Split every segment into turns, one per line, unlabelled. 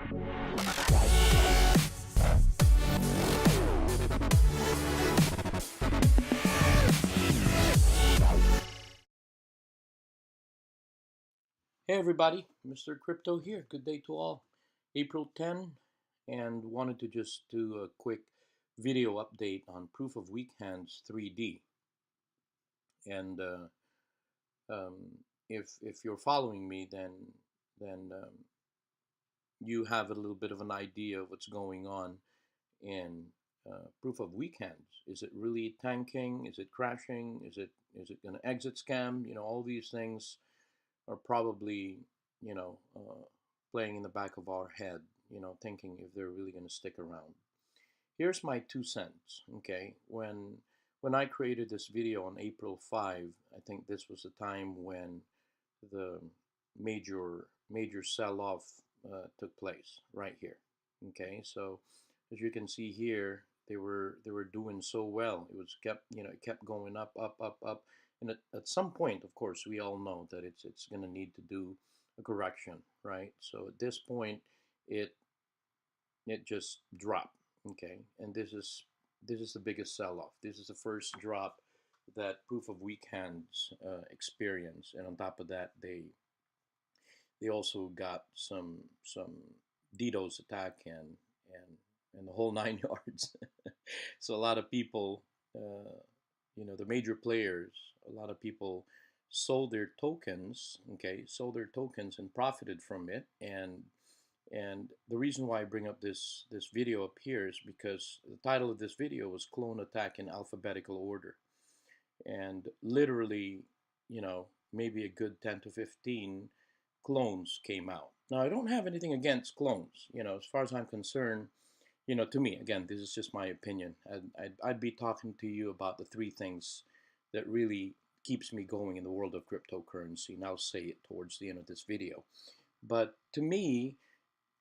Hey everybody, Mr. Crypto here. Good day to all. April 10, and wanted to just do a quick video update on Proof of Weak Hands 3D. And um, if you're following me, then you have a little bit of an idea of what's going on in Proof of Weak Hands. Is it really tanking? Is it crashing? Is it going to exit scam? All these things are probably, you know, uh, playing in the back of our head, thinking if they're really going to stick around. Here's my 2 cents, okay? When I created this video on April 5, I think this was the time when the major sell-off took place right here. Okay, so as you can see here, they were doing so well. It kept going up, up, up, up, and at some point, of course, we all know that it's going to need to do a correction, right? So at this point, it it just dropped. Okay, and this is the biggest sell-off. This is the first drop that Proof of Weak Hands experience, and on top of that, they also got some DDoS attack and the whole 9 yards. So a lot of people, the major players, a lot of people sold their tokens. Okay, sold their tokens and profited from it. And the reason why I bring up this video up here is because the title of this video was "Clone Attack in Alphabetical Order," and literally, maybe a good 10 to 15 clones came out. Now, I don't have anything against clones. As far as I'm concerned, to me, again, this is just my opinion. I'd be talking to you about the three things that really keeps me going in the world of cryptocurrency, and I'll say it towards the end of this video. But to me,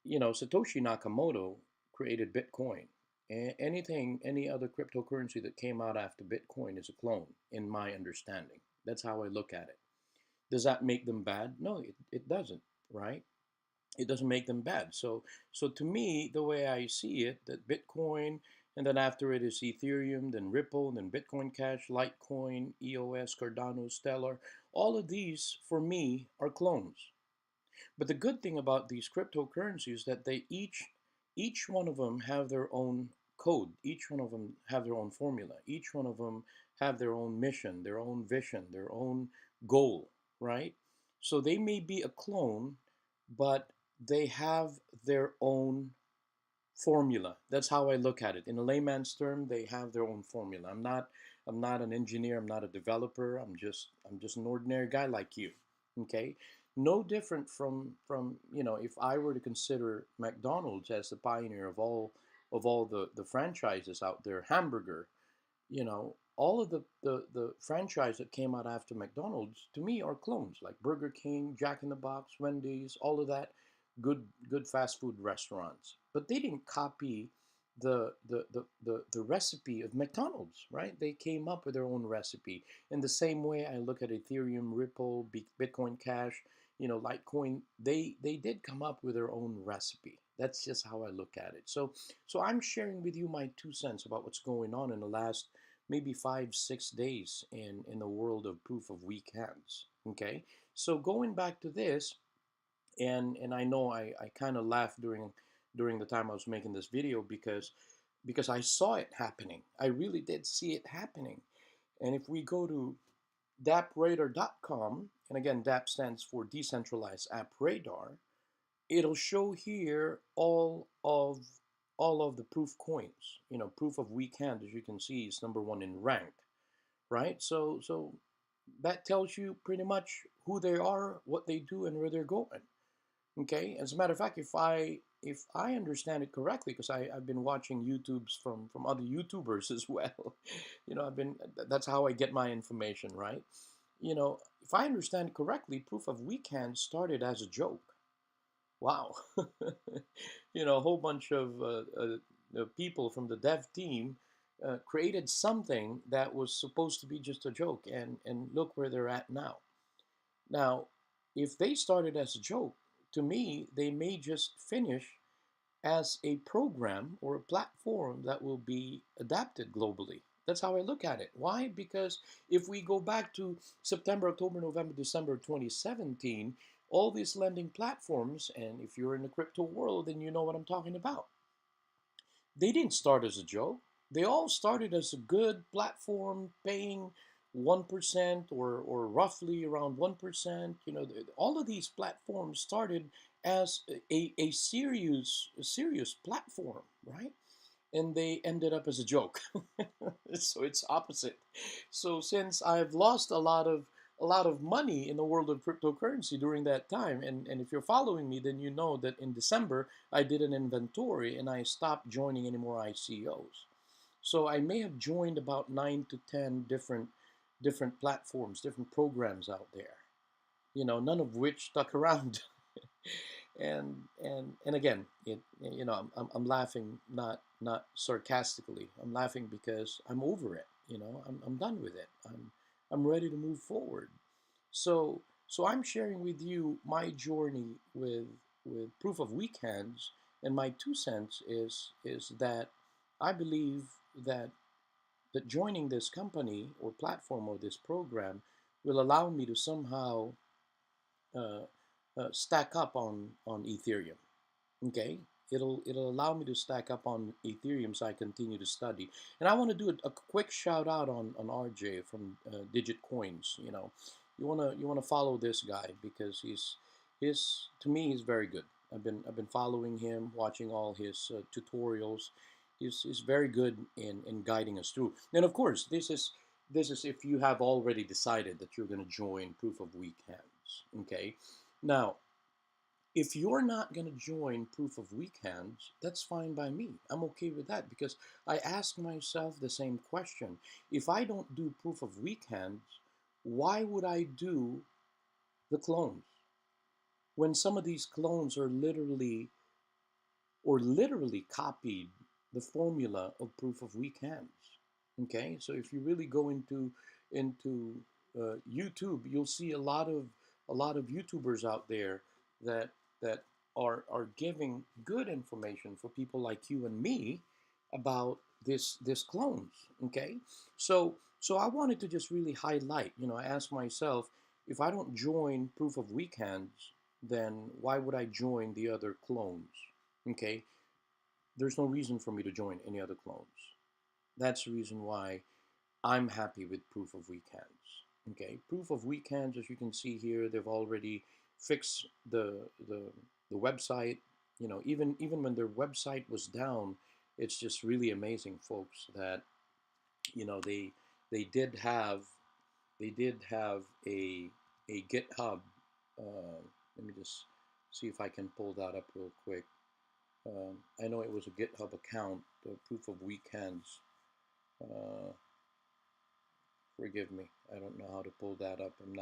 Satoshi Nakamoto created Bitcoin. Any other cryptocurrency that came out after Bitcoin is a clone, in my understanding. That's how I look at it. Does that make them bad? No, it doesn't, right? It doesn't make them bad. So to me, the way I see it, that Bitcoin, and then after it is Ethereum, then Ripple, then Bitcoin Cash, Litecoin, EOS, Cardano, Stellar, all of these for me are clones. But the good thing about these cryptocurrencies is that they each one of them have their own code. Each one of them have their own formula. Each one of them have their own mission, their own vision, their own goal, right? So they may be a clone, but they have their own formula. That's how I look at it. In a layman's term, they have their own formula. I'm not an engineer, I'm not a developer. I'm just an ordinary guy like you. Okay? No different from if I were to consider McDonald's as the pioneer of all the franchises out there, hamburger, all of the franchise that came out after McDonald's to me are clones, like Burger King, Jack in the Box, Wendy's, all of that good fast food restaurants. But they didn't copy the recipe of McDonald's, right? They came up with their own recipe. In the same way, I look at Ethereum, Ripple, Bitcoin Cash, Litecoin. They did come up with their own recipe. That's just how I look at it. So I'm sharing with you my 2 cents about what's going on in the last maybe 5, 6 days in the world of Proof of Weak Hands. Okay, so going back to this, and I know I kind of laughed during the time I was making this video because I saw it happening. I really did see it happening. And if we go to dapradar.com, and again, DApp stands for Decentralized App Radar, it'll show here all of the proof coins. Proof of Weak Hand, as you can see, is #1 in rank, right? So that tells you pretty much who they are, what they do, and where they're going. Okay. As a matter of fact, if I understand it correctly, because I've been watching YouTubes from other YouTubers as well. That's how I get my information, right? If I understand it correctly, Proof of Weak Hand started as a joke. Wow. A whole bunch of people from the dev team created something that was supposed to be just a joke, and look where they're at now. Now, if they started as a joke, to me, they may just finish as a program or a platform that will be adapted globally. That's how I look at it. Why? Because if we go back to September, October, November, December 2017, all these lending platforms, and if you're in the crypto world, then you know what I'm talking about. They didn't start as a joke. They all started as a good platform paying 1% or roughly around 1%. All of these platforms started as a serious platform, right? And they ended up as a joke. So it's opposite. So since I've lost a lot of money in the world of cryptocurrency during that time, and if you're following me, then you know that in December I did an inventory and I stopped joining any more ICOs. So I may have joined about 9 to 10 different platforms, different programs out there. None of which stuck around. And again, I'm laughing, not sarcastically. I'm laughing because I'm over it. I'm done with it. I'm ready to move forward. So I'm sharing with you my journey with proof of weak hands, and my 2 cents is that I believe that joining this company or platform or this program will allow me to somehow uh, stack up on Ethereum. Okay, it'll allow me to stack up on Ethereum, so I continue to study. And I want to do a quick shout out on RJ from Digit Coins. You wanna follow this guy because his to me he's very good. I've been following him, watching all his tutorials. He's very good in guiding us through. And of course, this is if you have already decided that you're going to join Proof of Weak Hands. Okay, now if you're not going to join Proof of Weak Hands, that's fine by me. I'm okay with that because I ask myself the same question. If I don't do Proof of Weak Hands, why would I do the clones? When some of these clones are literally copied the formula of Proof of Weak Hands. Okay, so if you really go into YouTube, you'll see a lot of YouTubers out there that that are giving good information for people like you and me about this clones. Okay, so I wanted to just really highlight. I asked myself, if I don't join Proof of Weak Hands, then why would I join the other clones? Okay, there's no reason for me to join any other clones. That's the reason why I'm happy with Proof of Weak Hands. Okay, Proof of Weak Hands, as you can see here, they've already fixed the website. Even when their website was down, it's just really amazing, folks, that they they did have they did have a GitHub. Let me just see if I can pull that up real quick. I know it was a GitHub account, Proof of Weak Hands. Uh, Forgive me, I don't know how to pull that up. I'm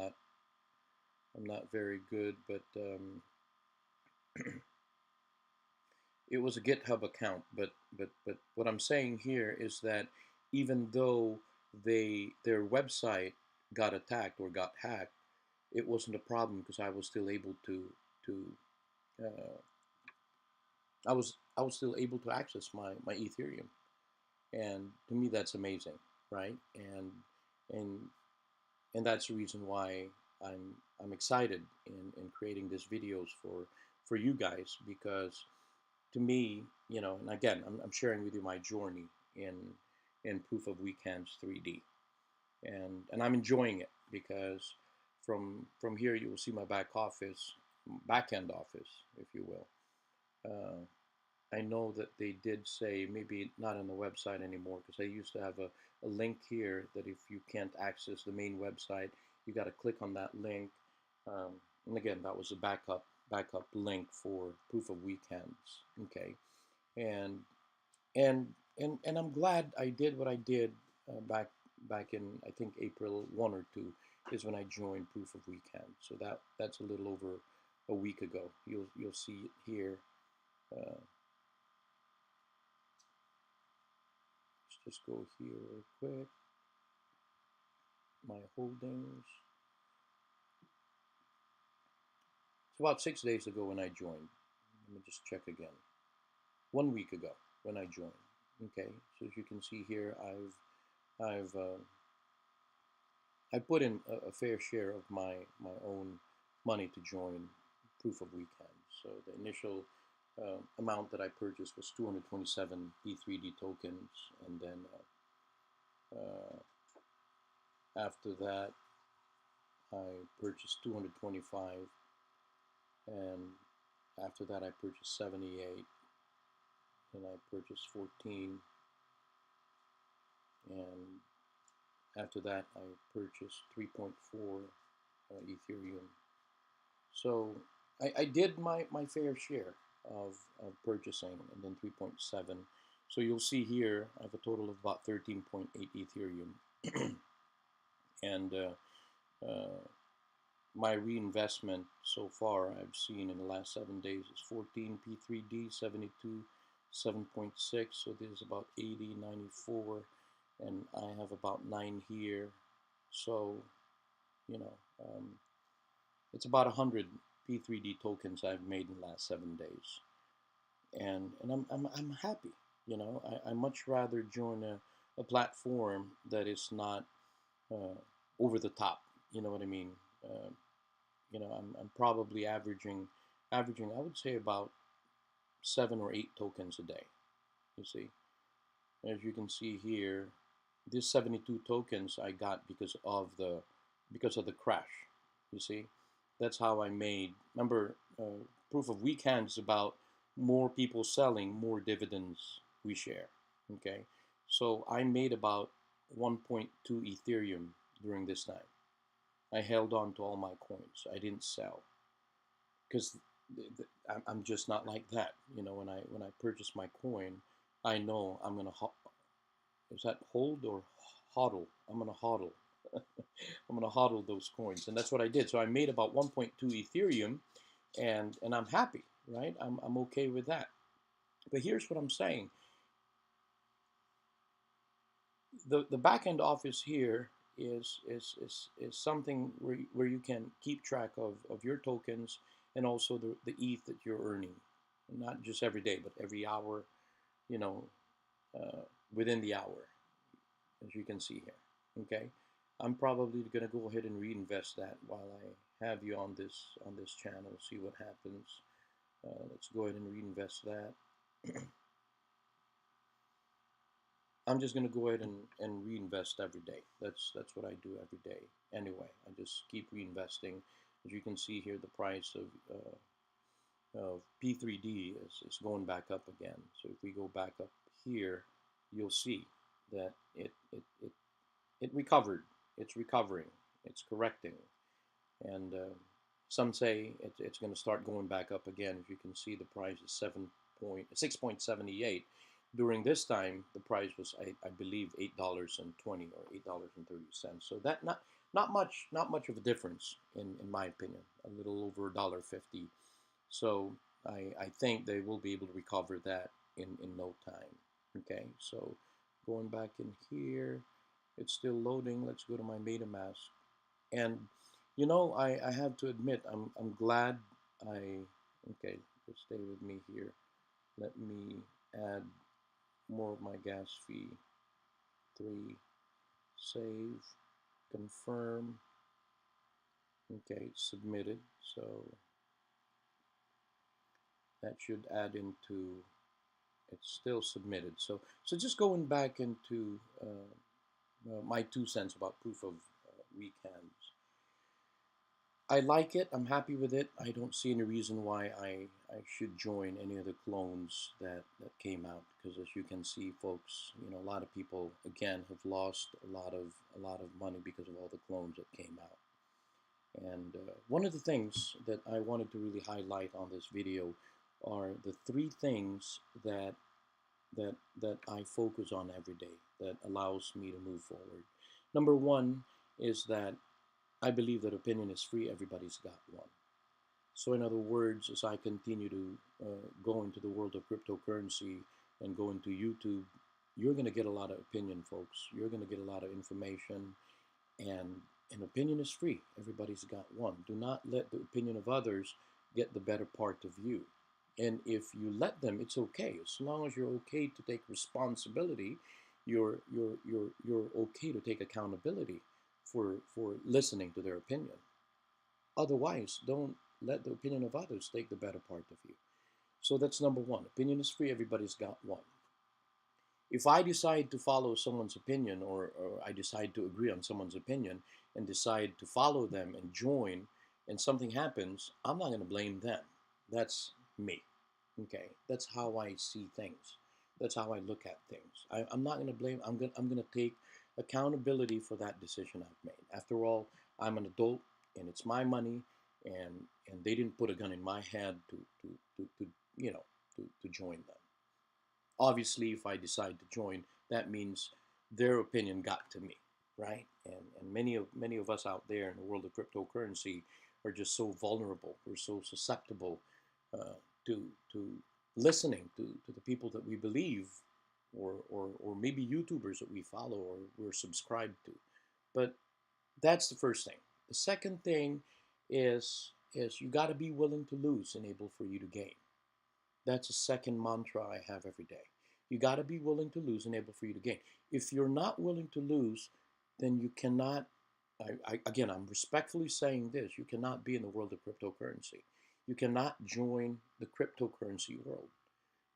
not very good, but it was a GitHub account. But what I'm saying here is that even though their website got attacked or got hacked, it wasn't a problem because I was still able to uh, I was still able to access my Ethereum, and to me that's amazing, right? And and that's the reason why I'm excited in creating these videos for you guys, because to me, and again, I'm sharing with you my journey in Proof of Weak Hands 3D, and I'm enjoying it because from here you will see my back end office, if you will. I know that they did say maybe not on the website anymore, because they used to have a link here that if you can't access the main website, you got to click on that link. And again, that was a backup link for Proof of Weak Hands. Okay, and and and I'm glad I did what I did back in, I think, April 1 or 2 is when I joined Proof of Weak Hands. So that's a little over a week ago. You'll see it here. Uh, let's just go here real quick. My holdings. It's about 6 days ago when I joined. Let me just check again. 1 week ago when I joined. Okay, so as you can see here, I put in a fair share of my own money to join Proof of Weekend. So the initial amount that I purchased was 227 P3D tokens, and then after that I purchased 225, and after that I purchased 78, and I purchased 14, and after that I purchased 3.4 Ethereum. So I did my fair share of purchasing, and then 3.7. So you'll see here I have a total of about 13.8 Ethereum. And my reinvestment so far I've seen in the last 7 days is 14 P3D, 72, 7.6. So there's about 80, 94, and I have about 9 here. So, you know, it's about 100 P3D tokens I've made in the last 7 days, and I'm happy. You know, I much rather join a platform that is not uh, over the top. You know what I mean? You know, I'm probably averaging I would say about 7 or 8 tokens a day. You see, as you can see here, this 72 tokens I got because of the crash. You see, that's how I made. Remember, proof of weekend is about more people selling, more dividends we share. Okay, so I made about 1.2 Ethereum during this time. I held on to all my coins. I didn't sell because I'm just not like that. You know, when I purchase my coin, I know I'm gonna is that hold or hodl? I'm gonna hodl. I'm gonna hodl those coins, and that's what I did. So I made about 1.2 Ethereum, and I'm happy, right? I'm okay with that. But here's what I'm saying: the back end office here is something where you can keep track of your tokens and also the ETH that you're earning, not just every day, but every hour. You know, within the hour, as you can see here. Okay, I'm probably gonna go ahead and reinvest that while I have you on this channel. See what happens. Let's go ahead and reinvest that. I'm just gonna go ahead and reinvest every day. That's what I do every day. Anyway, I just keep reinvesting. As you can see here, the price of P3D is going back up again. So if we go back up here, you'll see that it recovered. It's recovering. It's correcting. And some say it's going to start going back up again. As you can see, the price is 6.78. During this time, the price was, I believe, $8.20 or $8.30. So that not much of a difference in my opinion. A little over $1.50. So I think they will be able to recover that in no time. Okay, so going back in here, it's still loading. Let's go to my Metamask. And you know, I have to admit, I'm glad okay, just stay with me here. Let me add more of my gas fee. 3, save, confirm. Okay, it's submitted. So that should add into, it's still submitted. So just going back into my 2 cents about proof of weekends. I like it. I'm happy with it. I don't see any reason why I should join any of the clones that came out, because as you can see, folks, you know, a lot of people again have lost a lot of money because of all the clones that came out. And one of the things that I wanted to really highlight on this video are the 3 things that I focus on every day that allows me to move forward. Number 1 is that I believe that opinion is free. Everybody's got one. So in other words, as I continue to go into the world of cryptocurrency and go into YouTube, you're going to get a lot of opinion, folks. You're going to get a lot of information, and an opinion is free. Everybody's got one. Do not let the opinion of others get the better part of you. And if you let them, it's okay. As long as you're okay to take responsibility, you're okay to take accountability for listening to their opinion. Otherwise, don't let the opinion of others take the better part of you. So that's number one. Opinion is free. Everybody's got one. If I decide to follow someone's opinion, or I decide to agree on someone's opinion and decide to follow them and join, and something happens, I'm not going to blame them. That's me. Okay, that's how I see things. That's how I look at things. I'm not going to blame. I'm going to take accountability for that decision I've made. After all, I'm an adult, and it's my money, and they didn't put a gun in my head to you know to join them. Obviously, if I decide to join, that means their opinion got to me, right? And many of us out there in the world of cryptocurrency are just so vulnerable. We're so susceptible to listening to the people that we believe, or maybe YouTubers that we follow or we're subscribed to. But that's the first thing. The second thing is you got to be willing to lose and able for you to gain. That's a second mantra I have every day. You got to be willing to lose and able for you to gain. If you're not willing to lose, then you cannot. Again, I'm respectfully saying this: you cannot be in the world of cryptocurrency. You cannot join the cryptocurrency world.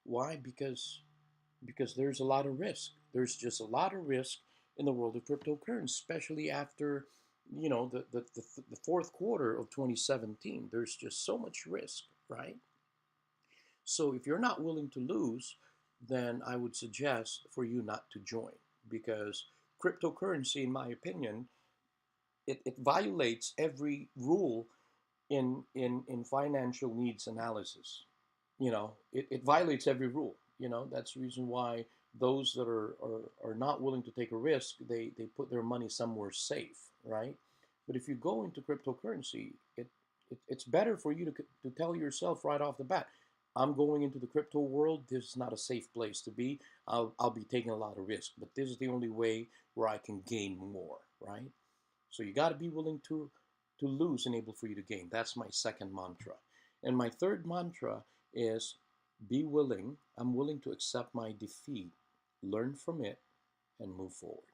Why? Because there's a lot of risk. There's just a lot of risk in the world of cryptocurrency, especially after the fourth quarter of 2017. There's just so much risk, right? So if you're not willing to lose, then I would suggest for you not to join, because cryptocurrency, in my opinion, it violates every rule in financial needs analysis. It violates every rule. That's the reason why those that are not willing to take a risk, they put their money somewhere safe, right? But if you go into cryptocurrency, it's better for you to tell yourself right off the bat, I'm going into the crypto world. This is not a safe place to be. I'll be taking a lot of risk, but this is the only way where I can gain more, right? So you got to be willing to lose and able for you to gain. That's my second mantra. And my third mantra is be willing. I'm willing to accept my defeat, learn from it, and move forward.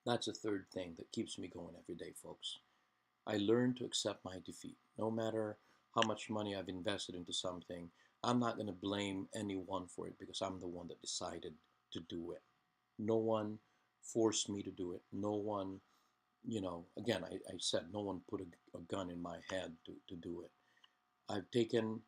That's the third thing that keeps me going every day, folks. I learn to accept my defeat. No matter how much money I've invested into something, I'm not going to blame anyone for it because I'm the one that decided to do it. No one forced me to do it. No one, again, I said no one put a gun in my head to do it. I've taken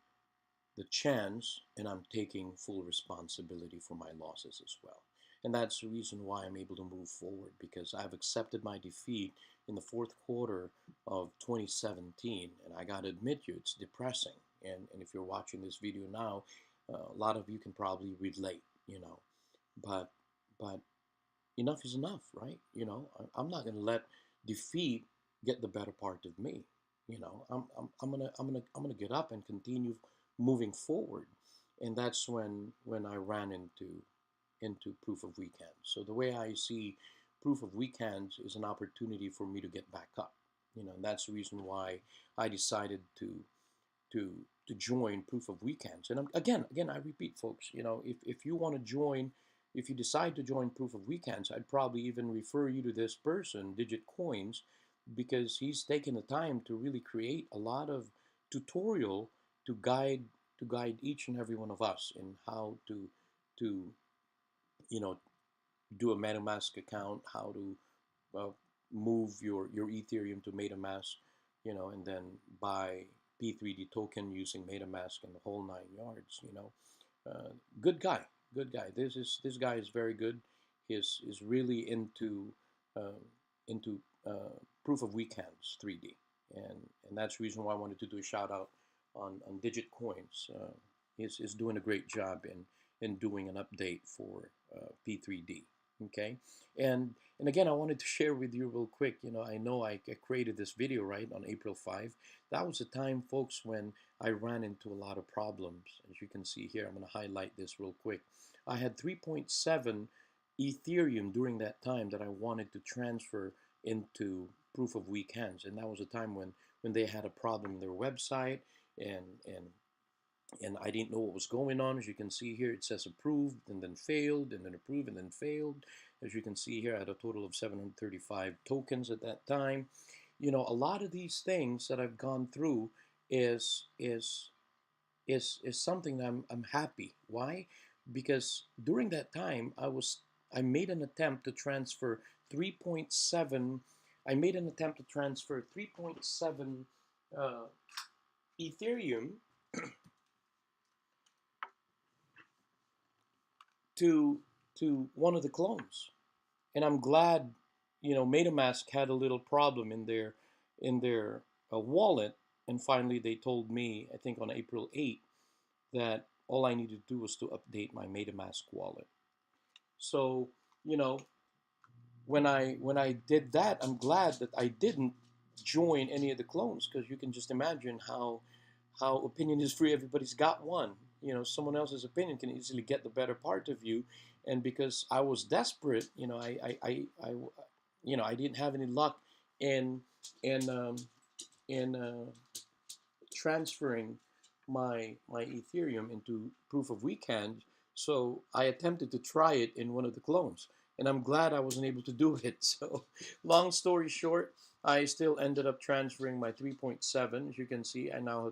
the chance and I'm taking full responsibility for my losses as well. And that's the reason why I'm able to move forward, because I've accepted my defeat in the fourth quarter of 2017. And I got to admit you, it's depressing. And if you're watching this video now, a lot of you can probably relate, but but enough is enough, right? I'm not going to let defeat get the better part of me. I'm gonna get up and continue moving forward. And that's when I ran into proof of weekends. So the way I see proof of weekends is an opportunity for me to get back up. And that's the reason why I decided to to join proof of weekends. And again, I repeat, folks, if you want to join, if you decide to join proof of weekends, I'd probably even refer you to this person, Digit Coins, because he's taken the time to really create a lot of tutorial to guide each and every one of us in how to you know do a MetaMask account, how to move your Ethereum to Metamask, and then buy P3D token using Metamask and the whole nine yards. Good guy, good guy. This guy is very good. Is really uh, into proof of weekends 3D, and that's the reason why I wanted to do a shout out on Digit Coins. Is doing a great job in doing an update for P3D. Okay, and again, I wanted to share with you real quick. I know I created this video right on April 5. That was a time, folks, when I ran into a lot of problems. As you can see here, I'm going to highlight this real quick. I had 3.7 Ethereum during that time that I wanted to transfer into proof of weekends, and that was a time when they had a problem in their website, and and I didn't know what was going on. As you can see here, it says approved and then failed and then approved and then failed. As you can see here, I had a total of 735 tokens at that time. You know, a lot of these things that I've gone through is something that I'm happy. Why? Because during that time I made an attempt to transfer 3.7. I made an attempt to transfer 3.7 uh, Ethereum to one of the clones, and I'm glad, you know, Metamask had a little problem in their wallet, and finally they told me, I think on April 8th, that all I needed to do was to update my Metamask wallet. So, you know, when I did that, I'm glad that I didn't join any of the clones, because you can just imagine how opinion is free. Everybody's got one. You know, someone else's opinion can easily get the better part of you, and because I was desperate, you know, you know, I didn't have any luck in in um, in transferring my Ethereum into proof of weekend. So I attempted to try it in one of the clones, and I'm glad I wasn't able to do it. So, long story short, I still ended up transferring my 3.7. As you can see, I now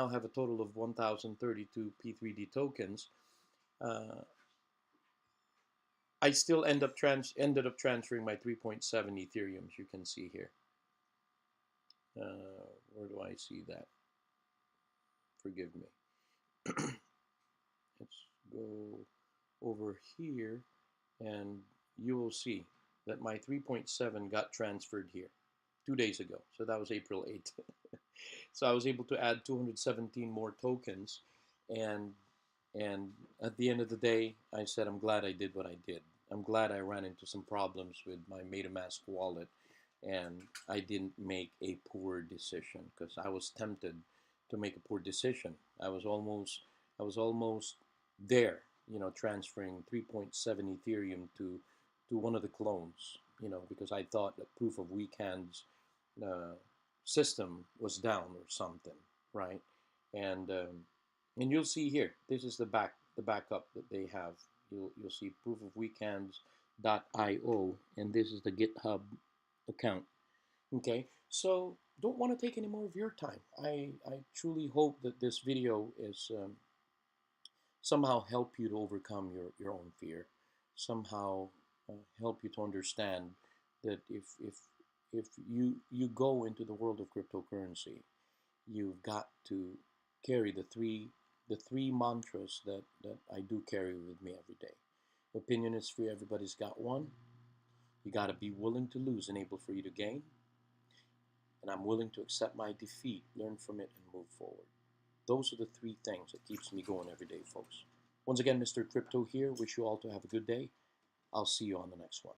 have a total of 1,032 P3D tokens. Uh, I still ended up transferring my 3.7 Ethereum, as you can see here. Where do I see that? Forgive me. Let's go over here, and you will see that my 3.7 got transferred here 2 days ago. So that was April 8th. So I was able to add 217 more tokens, and at the end of the day, I said I'm glad I did what I did. I'm glad I ran into some problems with my MetaMask wallet, and I didn't make a poor decision, because I was tempted to make a poor decision. I was almost there, you know, transferring 3.7 Ethereum to one of the clones, you know, because I thought that proof of weekend's uh, system was down or something, right? And you'll see here, this is the backup that they have. You'll see proofofweekends.io, and this is the GitHub account. Okay, so don't want to take any more of your time. I truly hope that this video is somehow help you to overcome your own fear, somehow help you to understand that if you go into the world of cryptocurrency, you've got to carry the three mantras that I do carry with me every day. Opinion is free, everybody's got one. You got to be willing to lose and able for you to gain. And I'm willing to accept my defeat, learn from it, and move forward. Those are the three things that keeps me going every day, folks. Once again, Mr. Crypto here. Wish you all to have a good day. I'll see you on the next one.